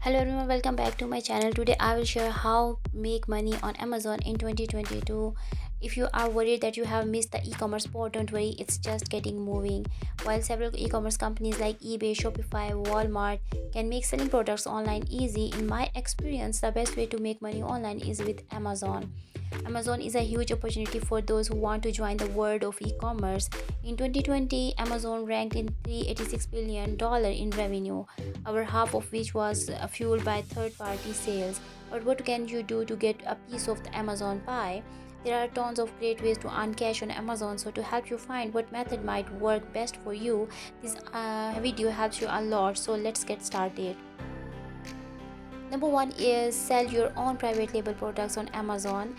Hello everyone, welcome back to my channel. Today I will share how make money on Amazon in 2022. If you are worried that you have missed the e-commerce part, don't worry, it's just getting moving. While several e-commerce companies like eBay, Shopify, Walmart can make selling products online easy, in my experience the best way to make money online is with Amazon. Amazon is a huge opportunity for those who want to join the world of e-commerce. In 2020, Amazon ranked in $386 billion in revenue, over half of which was fueled by third-party sales. But what can you do to get a piece of the Amazon pie? There are tons of great ways to earn cash on Amazon, so to help you find what method might work best for you, this video helps you a lot, so let's get started. Number one is sell your own private label products on Amazon.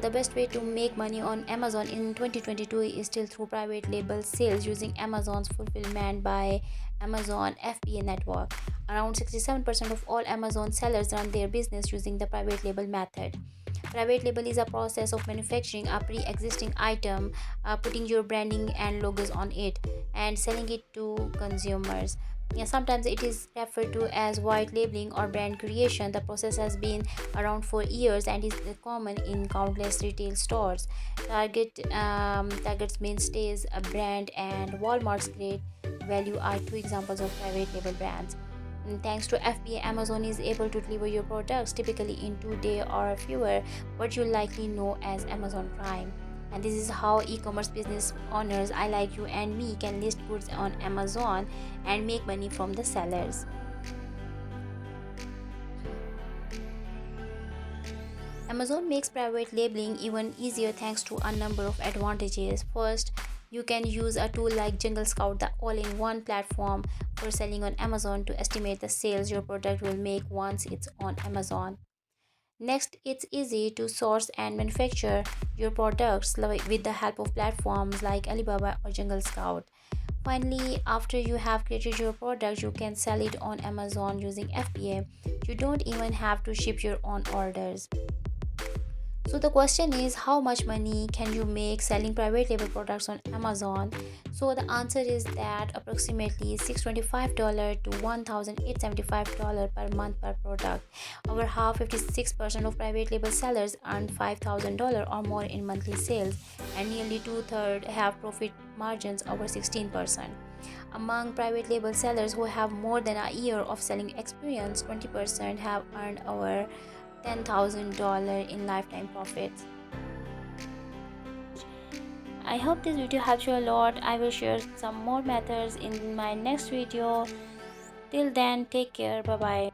The best way to make money on Amazon in 2022 is still through private label sales using Amazon's fulfillment by Amazon FBA network. Around 67% of all Amazon sellers run their business using the private label method. Private label is a process of manufacturing a pre-existing item, putting your branding and logos on it, and selling it to consumers. Yeah, sometimes it is referred to as white labeling or brand creation. The process has been around for years and is common in countless retail stores. Target's mainstays, a brand, and Walmart's great value are two examples of private label brands. Thanks to FBA, Amazon is able to deliver your products typically in 2 days or fewer, what you likely know as Amazon Prime. And this is how e-commerce business owners I like you and me can list goods on Amazon and make money from the sellers. Amazon makes private labeling even easier thanks to a number of advantages. First, you can use a tool like Jungle Scout, the all-in-one platform for selling on Amazon, to estimate the sales your product will make once it's on Amazon. Next, it's easy to source and manufacture your products with the help of platforms like Alibaba or Jungle Scout. Finally, after you have created your product, you can sell it on Amazon using FBA. You don't even have to ship your own orders. So the question is, how much money can you make selling private label products on Amazon? So the answer is that approximately $625 to $1,875 per month per product. Over half, 56% of private label sellers earn $5,000 or more in monthly sales, and nearly two-thirds have profit margins over 16%. Among private label sellers who have more than a year of selling experience, 20% have earned over $10,000 in lifetime profits. I hope this video helps you a lot. I will share some more methods in my next video. Till then, take care. Bye bye.